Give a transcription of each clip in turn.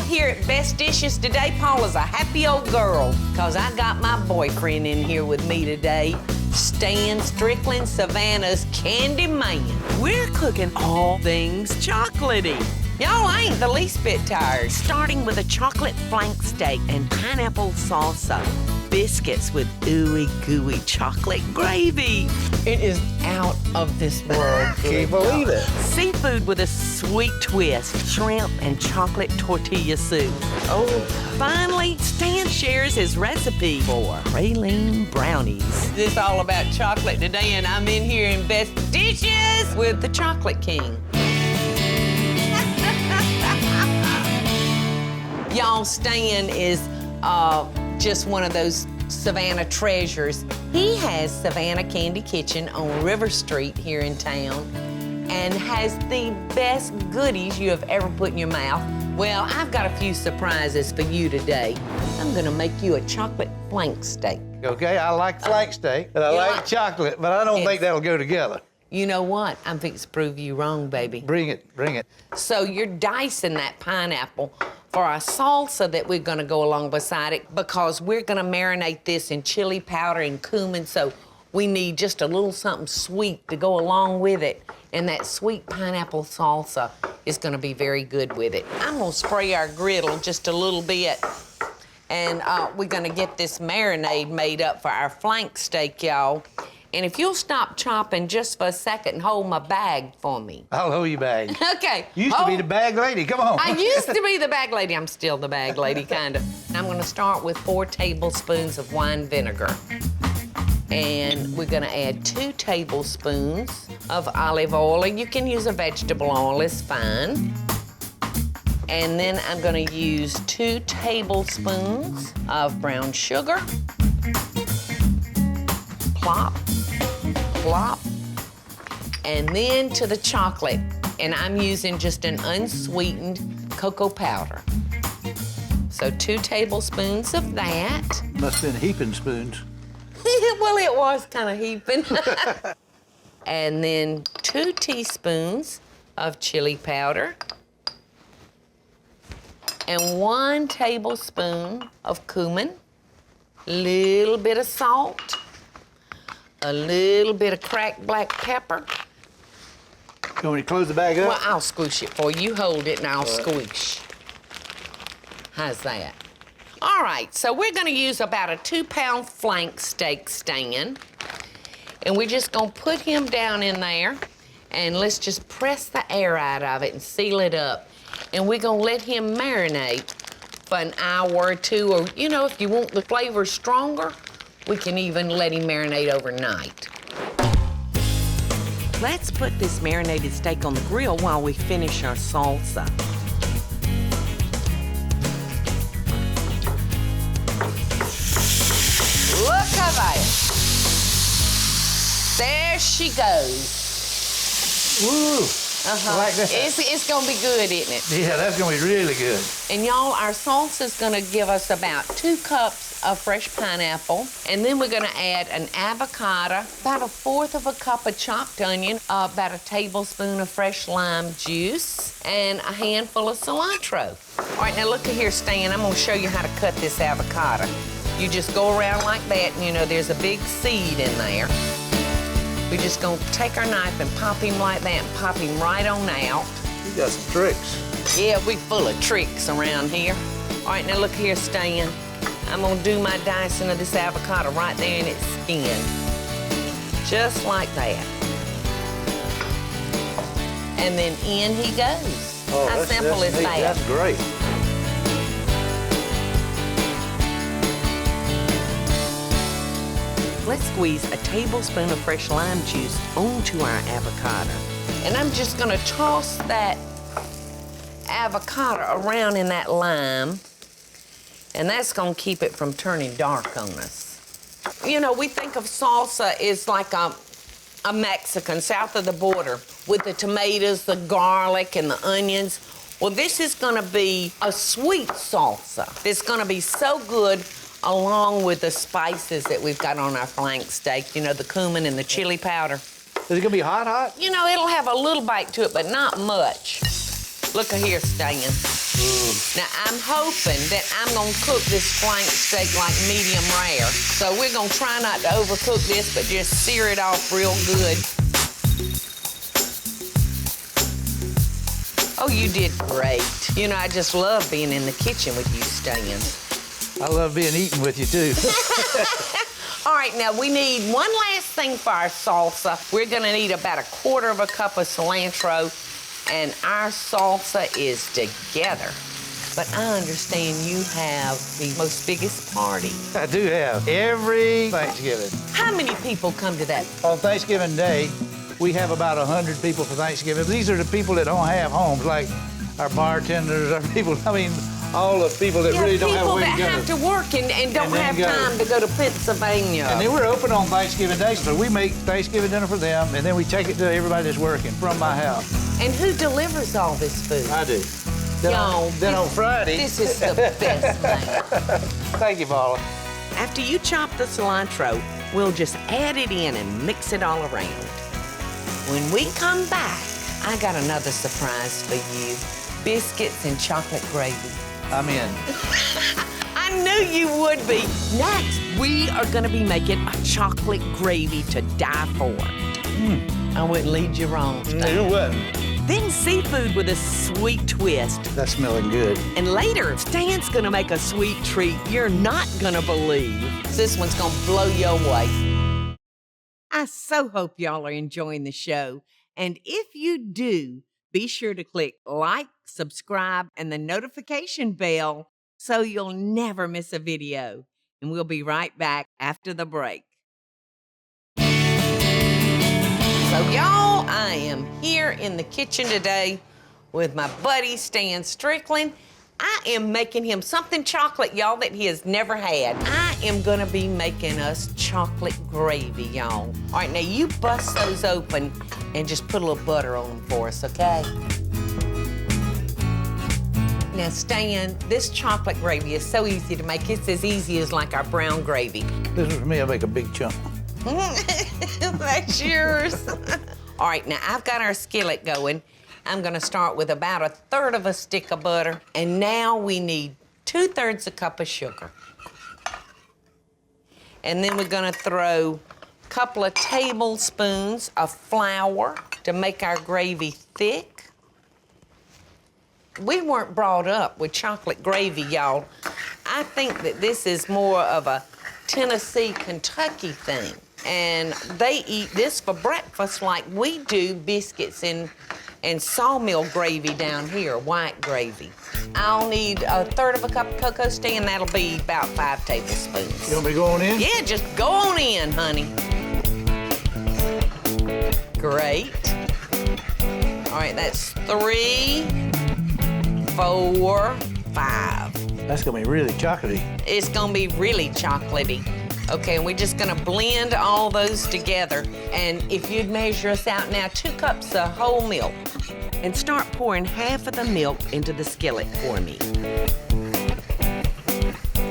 here at Best Dishes today, Paula's a happy old girl, because I got my boyfriend in here with me today, Stan Strickland, Savannah's Candy Man. We're cooking all things chocolatey. Y'all ain't the least bit tired. Starting with a chocolate flank steak and pineapple salsa. Biscuits with ooey gooey chocolate gravy. It is out of this world. Can't believe it. Seafood with a sweet twist. Shrimp and chocolate tortilla soup. Oh, Finally, Stan shares his recipe for praline brownies. this is all about chocolate today, and I'm in here in Best Dishes with the Chocolate King. Y'all, Stan is just one of those Savannah treasures. He has Savannah Candy Kitchen on River Street here in town and has the best goodies you have ever put in your mouth. Well, I've got a few surprises for you today. I'm gonna make you a chocolate flank steak. Okay, I like flank steak, and I You like like- chocolate, but I don't think that'll go together. You know what? I'm fixing to prove you wrong, baby. Bring it, bring it. So you're dicing that pineapple for a salsa that we're gonna go along beside it, because we're gonna marinate this in chili powder and cumin, so we need just a little something sweet to go along with it. And that sweet pineapple salsa is gonna be very good with it. I'm gonna spray our griddle just a little bit, and we're gonna get this marinade made up for our flank steak, y'all. And if you'll stop chopping just for a second and hold my bag for me. I'll hold you bag. Okay. You used to be the bag lady, come on. I used to be the bag lady. I'm still the bag lady, kind of. I'm gonna start with 4 tablespoons of wine vinegar. And we're gonna add 2 tablespoons of olive oil. You can use a vegetable oil, it's fine. And then I'm gonna use 2 tablespoons of brown sugar. Plop, plop. And then to the chocolate. And I'm using just an unsweetened cocoa powder. So 2 tablespoons of that. Must have been heaping spoons. Well, it was kind of heaping. And then 2 teaspoons of chili powder. And 1 tablespoon of cumin. Little bit of salt. A little bit of cracked black pepper. You want me to close the bag up? Well, I'll squish it for you. You hold it and I'll squish. How's that? All right, so we're gonna use about a 2-pound flank steak, Stan. And we're just gonna put him down in there, and let's just press the air out of it and seal it up. And we're gonna let him marinate for an hour or 2, or you know, if you want the flavor stronger, we can even let him marinate overnight. Let's put this marinated steak on the grill while we finish our salsa. Look at that. There she goes. Woo! I like that. It's gonna be good, isn't it? Yeah, that's gonna be really good. And y'all, our salsa's gonna give us about 2 cups of fresh pineapple. And then we're gonna add an avocado, about 1/4 of a cup of chopped onion, about a tablespoon of fresh lime juice, and a handful of cilantro. All right, now look at here, Stan. I'm gonna show you how to cut this avocado. You just go around like that, and you know there's a big seed in there. We're just gonna take our knife and pop him like that and pop him right on out. You got some tricks. Yeah, we full of tricks around here. All right, now look here, Stan. I'm gonna do my dicing of this avocado right there in its skin. Just like that. And then in he goes. Oh, How simple is neat. that? That's great. Let's squeeze a tablespoon of fresh lime juice onto our avocado. And I'm just gonna toss that avocado around in that lime, and that's gonna keep it from turning dark on us. You know, we think of salsa as like a Mexican, south of the border, with the tomatoes, the garlic, and the onions. Well, this is gonna be a sweet salsa. It's gonna be so good along with the spices that we've got on our flank steak, you know, the cumin and the chili powder. Is it gonna be hot, hot? You know, it'll have a little bite to it, but not much. Look here, Stan. Now, I'm I'm hoping that I'm gonna cook this flank steak like medium rare. So we're gonna try not to overcook this, but just sear it off real good. Oh, you did great. You know, I just love being in the kitchen with you, Stan. I love being eaten with you, too. All right, now we need one last thing for our salsa. We're gonna need about 1/4 cup of cilantro, and our salsa is together. But I understand you have the most biggest party. I do have every Thanksgiving. How many people come to that? On Thanksgiving Day, we have about 100 people for Thanksgiving. These are the people that don't have homes, like our bartenders, our people, I mean, all the people that really don't have a way to go. People that have to work and don't then have go. time to go to Pennsylvania. And then we're open on Thanksgiving Day, so we make Thanksgiving dinner for them, and then we take it to everybody that's working from my house. And who delivers all this food? I do. Then on Friday. This is the best, man. Thank you, Paula. After you chop the cilantro, we'll just add it in and mix it all around. When we come back, I got another surprise for you. Biscuits and chocolate gravy. I'm in. I knew you would be. Next, we are gonna be making a chocolate gravy to die for. I wouldn't lead you wrong. You wouldn't. Then seafood with a sweet twist. That's smelling good. And later, Stan's gonna make a sweet treat you're not gonna believe. This one's gonna blow you away. I so hope y'all are enjoying the show. And if you do, be sure to click like, subscribe, and the notification bell so you'll never miss a video. And we'll be right back after the break. So y'all, I am here in the kitchen today with my buddy Stan Strickland. I am making him something chocolate, y'all, that he has never had. I am gonna be making us chocolate gravy, y'all. All right, now you bust those open and just put a little butter on them for us, okay? Now, Stan, this chocolate gravy is so easy to make. It's as easy as like our brown gravy. This is for me, I'll make a big chunk. That's yours. All right, now I've got our skillet going. I'm gonna start with about 1/3 stick of butter. And now we need 2/3 cup of sugar. And then we're gonna throw a couple of tablespoons of flour to make our gravy thick. We weren't brought up with chocolate gravy, y'all. I think that this is more of a Tennessee, Kentucky thing. And they eat this for breakfast like we do biscuits and sawmill gravy down here, white gravy. I'll need 1/3 cup of cocoa, Stan. That'll be about 5 tablespoons. You want me to go on in? Yeah, just go on in, honey. Great. All right, that's 3, 4, 5. That's gonna be really chocolatey. It's gonna be really chocolatey. Okay, and we're just gonna blend all those together. And if you'd measure us out now, 2 cups of whole milk. And start pouring half of the milk into the skillet for me.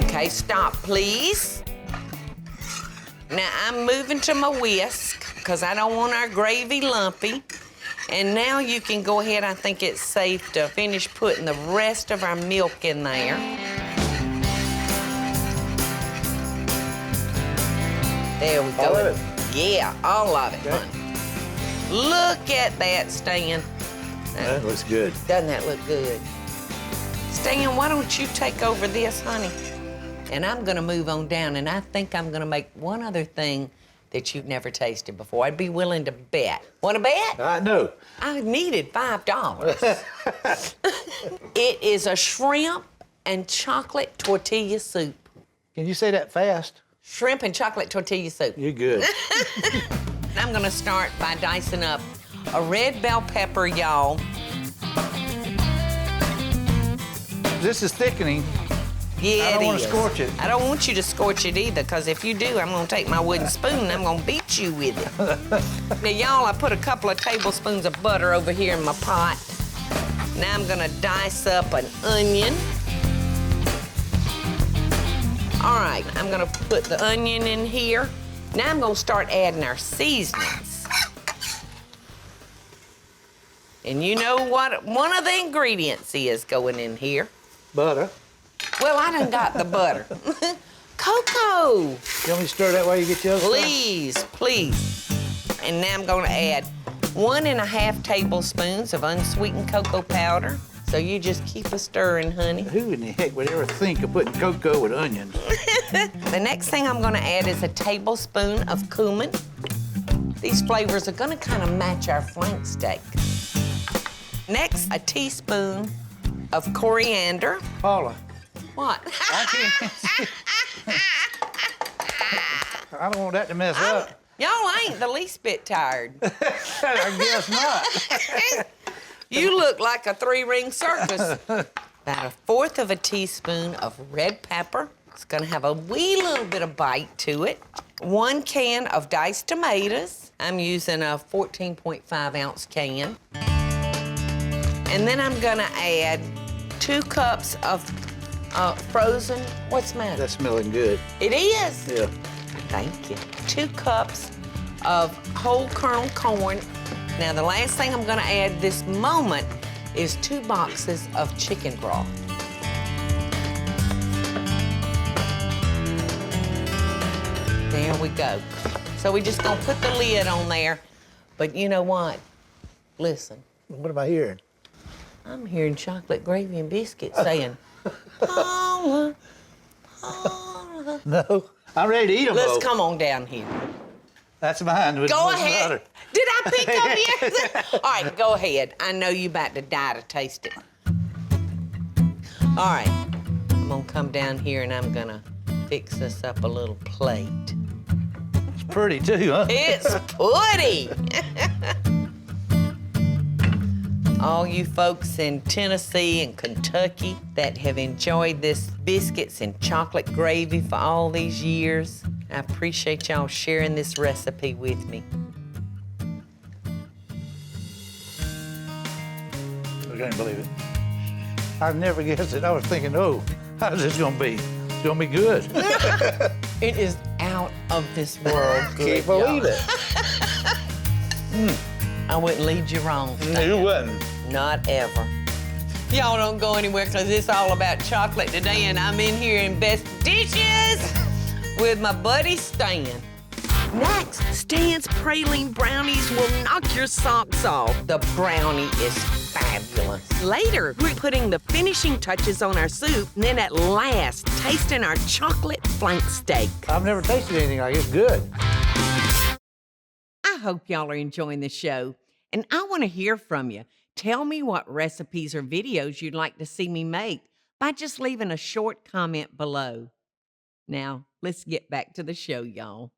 Okay, stop, please. Now I'm moving to my whisk because I don't want our gravy lumpy. And now you can go ahead, I think it's safe to finish putting the rest of our milk in there. There we go. All of it? Yeah, all of it, Okay. honey. Look at that, Stan. That looks good. Doesn't that look good? Stan, why don't you take over this, honey? And I'm gonna move on down, and I think I'm gonna make one other thing that you've never tasted before. I'd be willing to bet. Wanna bet? I know. I needed $5. It is a shrimp and chocolate tortilla soup. Can you say that fast? Shrimp and chocolate tortilla soup. You're good. I'm gonna start by dicing up a red bell pepper, y'all. This is thickening. Yeah, I don't it want is. to scorch it. I don't want you to scorch it either, because if you do, I'm gonna take my wooden spoon and I'm gonna beat you with it. Now, y'all, I put a couple of tablespoons of butter over here in my pot. Now I'm gonna dice up an onion. All right, I'm gonna put the onion in here. Now I'm gonna start adding our seasonings. And you know what one of the ingredients is going in here? butter. Well, I done got the butter. Cocoa. You want me to stir that while you get your other stuff? Please, please. And now I'm gonna add 1.5 tablespoons of unsweetened cocoa powder. So you just keep a stirring, honey. Who in the heck would ever think of putting cocoa with onions? The next thing I'm gonna add is a tablespoon of cumin. These flavors are gonna kind of match our flank steak. Next, a teaspoon of coriander. Paula, What? I don't want that to mess up. Y'all ain't the least bit tired. I guess not. You look like a 3-ring circus. About 1/4 of a teaspoon of red pepper. It's gonna have a wee little bit of bite to it. 1 can of diced tomatoes. I'm using a 14.5-ounce can. And then I'm gonna add 2 cups of frozen, what's the matter? That's smelling good. It is? Yeah. Thank you. 2 cups of whole kernel corn. Now, the last thing I'm gonna add this moment is 2 boxes of chicken broth. There we go. So we just gonna put the lid on there. But you know what? Listen, What am I hearing? I'm hearing chocolate gravy and biscuits saying, Paula, Paula. No. I'm ready to eat them. Let's come on down here. That's mine. With Go with ahead. butter. Did I pick up yours? All right, go ahead. I know you about to die to taste it. All right, I'm gonna come down here and I'm gonna fix us up a little plate. It's pretty too, huh? It's pretty. All you folks in Tennessee and Kentucky that have enjoyed this biscuits and chocolate gravy for all these years, I appreciate y'all sharing this recipe with me. I can't believe it. I never guessed it. I was thinking, oh, how's this gonna be? It's gonna be good. It is out of this world good, Can't believe y'all. it. I wouldn't lead you wrong. You wouldn't. Not ever. Y'all don't go anywhere because it's all about chocolate today, and I'm in here in Best Dishes with my buddy Stan. Next, Stan's Praline Brownies will knock your socks off. The brownie is fabulous. Later, we're putting the finishing touches on our soup, and then at last, tasting our chocolate flank steak. I've never tasted anything like it. It's good. I hope y'all are enjoying the show, and I want to hear from you. Tell me what recipes or videos you'd like to see me make by just leaving a short comment below. Now, let's get back to the show, y'all.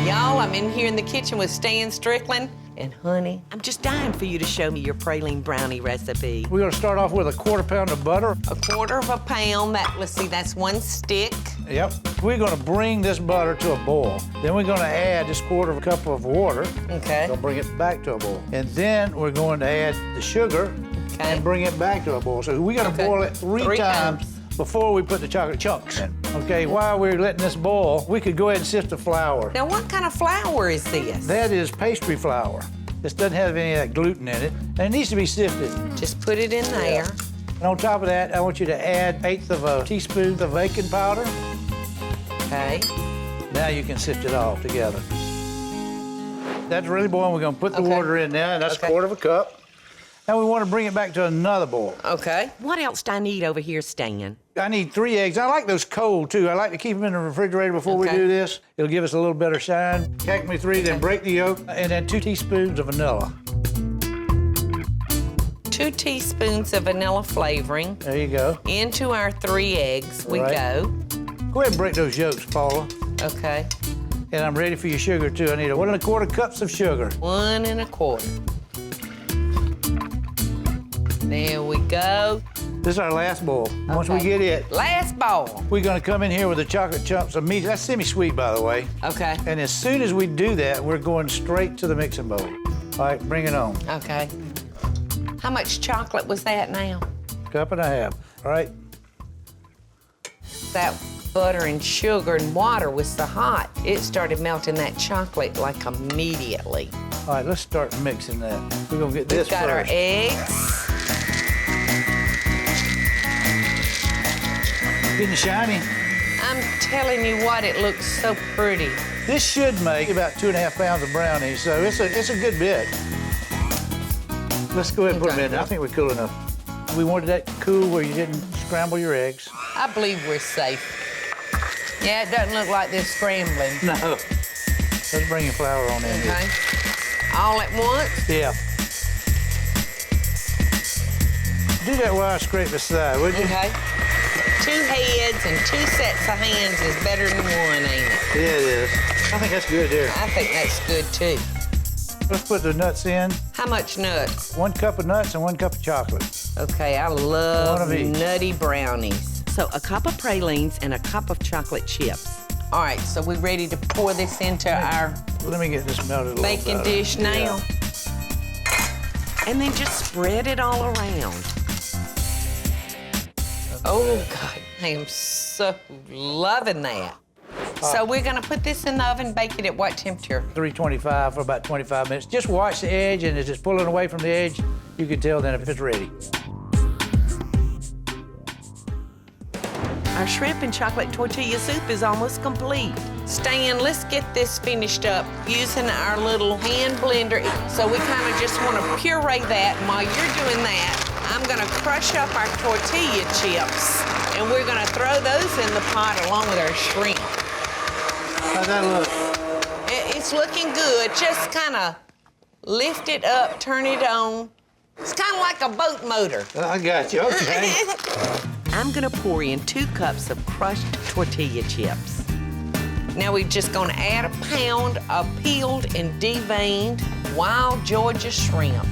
Y'all, I'm in here in the kitchen with Stan Strickland. And honey, I'm just dying for you to show me your praline brownie recipe. We're gonna start off with a 1/4 pound of butter. 1/4 pound, let's see, that's 1 stick. Yep. We're gonna bring this butter to a boil. Then we're gonna add this 1/4 cup of water. Okay. Gonna bring it back to a boil. And then we're going to add the sugar Okay. and bring it back to a boil. So we're gonna Okay. boil it three times before we put the chocolate chunks in. Okay, while we're letting this boil, we could go ahead and sift the flour. Now, what kind of flour is this? That is pastry flour. This doesn't have any of that gluten in it, and it needs to be sifted. Just put it in there. And on top of that, I want you to add 1/8 of a teaspoon of baking powder. Okay. Now you can sift it all together. That's really boiling. We're gonna put the Okay. water in there, and that's Okay. 1/4 cup. Now we want to bring it back to another boil. Okay. What else do I need over here, Stan? I need 3 eggs. I like those cold, too. I like to keep them in the refrigerator before we Okay. do this. It'll give us a little better shine. Crack me 3, then break the yolk, and then 2 teaspoons of vanilla. 2 teaspoons of vanilla flavoring. There you go. Into our 3 eggs we Right. go. Go ahead and break those yolks, Paula. Okay. And I'm ready for your sugar, too. I need 1 1/4 cups of sugar. 1 1/4. There we go. This is our last bowl. Once we Okay. get it, Last bowl. we're gonna come in here with the chocolate chunks of meat. That's semi-sweet, by the way. Okay. And as soon as we do that, we're going straight to the mixing bowl. All right, bring it on. Okay. How much chocolate was that now? 1.5 cups. All right. That butter and sugar and water was so hot, it started melting that chocolate like immediately. All right, let's start mixing that. We're gonna get this Got our first. eggs. Getting shiny. I'm telling you what, it looks so pretty. This should make about 2.5 pounds of brownies, so it's a good bit. Let's go ahead and put them in there. I think we're cool enough. We wanted that cool where you didn't scramble your eggs. I believe we're safe. Yeah, it doesn't look like they're scrambling. No. Let's bring your flour on in here. Okay. All at once? Yeah. Do that while I scrape the side, would you? Okay. 2 heads and 2 sets of hands is better than 1, ain't it? Yeah, it is. I think that's good there. I think that's good too. Let's put the nuts in. How much nuts? 1 cup of nuts and 1 cup of chocolate. Okay, I One love of each. nutty brownies. So a cup of pralines and a cup of chocolate chips. All right, so we ready to pour this into our Let me get this melted a little baking better. dish now? Yeah. And then just spread it all around. Oh, God, I am so loving that. So we're gonna put this in the oven, bake it at what temperature? 325 for about 25 minutes. Just watch the edge, and as it's pulling away from the edge, you can tell then if it's ready. Our shrimp and chocolate tortilla soup is almost complete. Stan, let's get this finished up using our little hand blender. So we kind of just want to puree that. And while you're doing that, I'm gonna crush up our tortilla chips, and we're gonna throw those in the pot along with our shrimp. How's that look? It's looking good. Just kind of lift it up, turn it on. It's kind of like a boat motor. I got you, okay. I'm gonna pour in 2 cups of crushed tortilla chips. Now we're just gonna add a pound of peeled and deveined wild Georgia shrimp.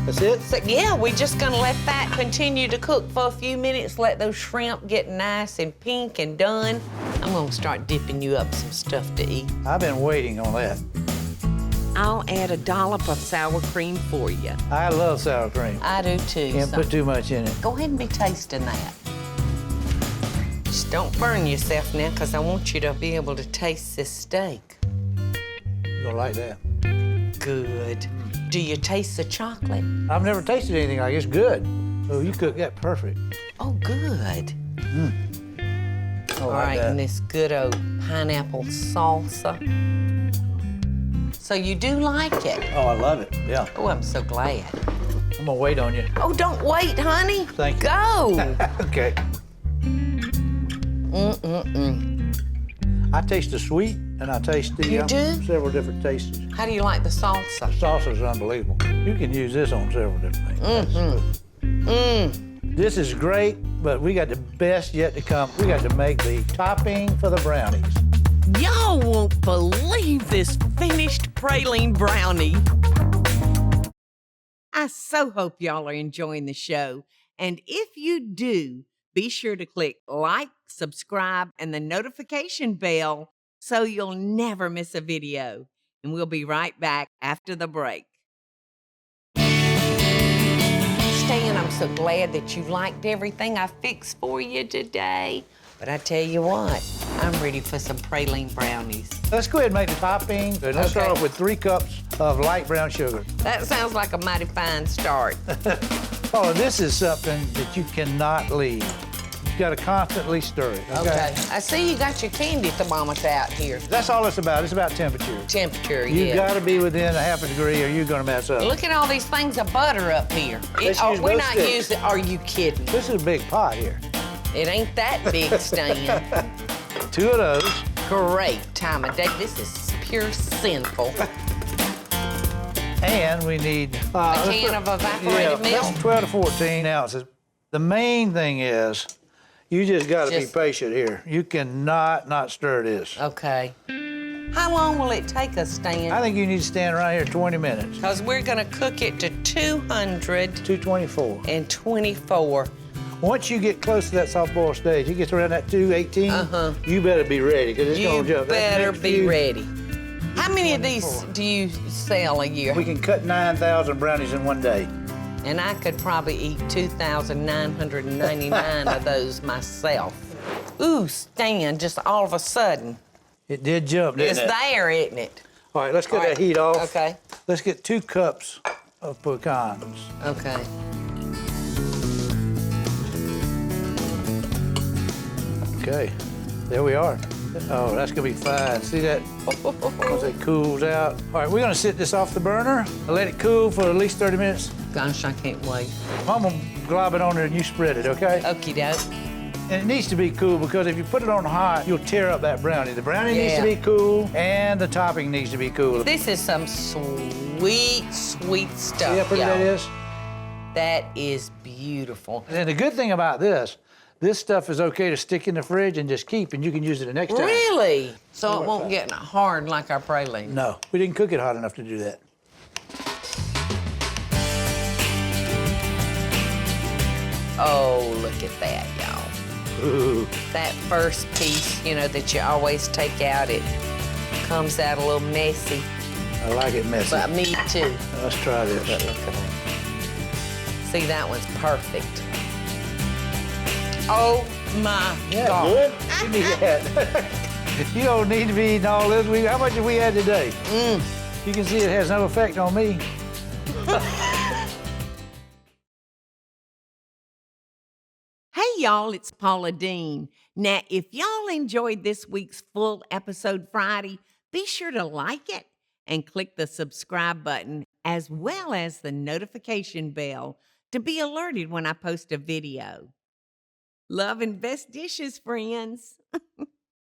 That's it? So yeah, we're just gonna let that continue to cook for a few minutes, let those shrimp get nice and pink and done. I'm gonna start dipping you up some stuff to eat. I've been waiting on that. I'll add a dollop of sour cream for you. I love sour cream. I do too. Can't so put too much in it. go ahead and be tasting that. Just don't burn yourself now, because I want you to be able to taste this steak. You're gonna like that. Good. Do you taste the chocolate? I've never tasted anything like it. It's good. Oh, you cooked that perfect. Oh, good. I All like right, that. and this good old pineapple salsa. So you do like it? Oh, I love it. Yeah. Oh, I'm so glad. I'm gonna wait on you. Oh, don't wait, honey. Thank you. Go. Okay. I taste the sweet, and I taste the You do? several different tastes. How do you like the salsa? Salsa's unbelievable. You can use this on several different things. This is great, but we got the best yet to come. We got to make the topping for the brownies. Y'all won't believe this finished praline brownie. I so hope y'all are enjoying the show. And if you do, be sure to click like, subscribe, and the notification bell so you'll never miss a video. And we'll be right back after the break. Stan, I'm so glad that you liked everything I fixed for you today. But I tell you what, I'm ready for some praline brownies. Let's go ahead and make the topping. And let's start Okay. off with 3 cups of light brown sugar. That sounds like a mighty fine start. Oh, this is something that you cannot leave. You got to constantly stir it. Okay. I see you got your candy thermometer out here. That's all it's about. It's about temperature. Temperature, You yeah. got to be within a half a degree, or you're going to mess up. Look at all these things of butter up here. Let's use We're those not sticks. using. Are you kidding? This is a big pot here. It ain't that big, Stan. 2 of those. Great time of day. This is pure sinful. And we need A can of evaporated milk. That's 12 to 14 ounces. The main thing is, you just got to be Just- patient here. You cannot not stir this. Okay. How long will it take us, Stan? I think you need to stand around here 20 minutes. Because we're gonna cook it to 224. 224. Once you get close to that soft boil stage, you get around that 218, you better be ready, because it's You going to jump. That better next be few- ready. How many of these do you sell a year? We can cut 9,000 brownies in one day. And I could probably eat 2,999 of those myself. Ooh, Stan, just all of a sudden. It did jump, didn't It's it? there, isn't it? All right, let's get All right. that heat off. Okay. Let's get 2 cups of pecans. Okay. Okay, there we are. Oh, that's gonna be fine. See that? Once it cools out. All right, we're gonna sit this off the burner and let it cool for at least 30 minutes. Gosh, I can't wait. I'm gonna glob it on there and you spread it, okay? Okie doke. And it needs to be cool because if you put it on hot, you'll tear up that brownie. The brownie needs to be cool and the topping needs to be cool. This is some sweet, sweet stuff. See how pretty that is? That is beautiful. And the good thing about this stuff is okay to stick in the fridge and just keep, and you can use it the next time. Really? So it won't get hard like our praline? No, we didn't cook it hot enough to do that. Oh, look at that, y'all. Ooh. That first piece, you know, that you always take out, it comes out a little messy. I like it messy. But me too. Let's try this. But look at that. See, that one's perfect. Oh my God. Good. Give me that. You don't need to be eating all this. How much have we had today? You can see it has no effect on me. Hey, y'all, it's Paula Deen. Now, if y'all enjoyed this week's full episode Friday, be sure to like it and click the subscribe button as well as the notification bell to be alerted when I post a video. Love and best dishes, friends.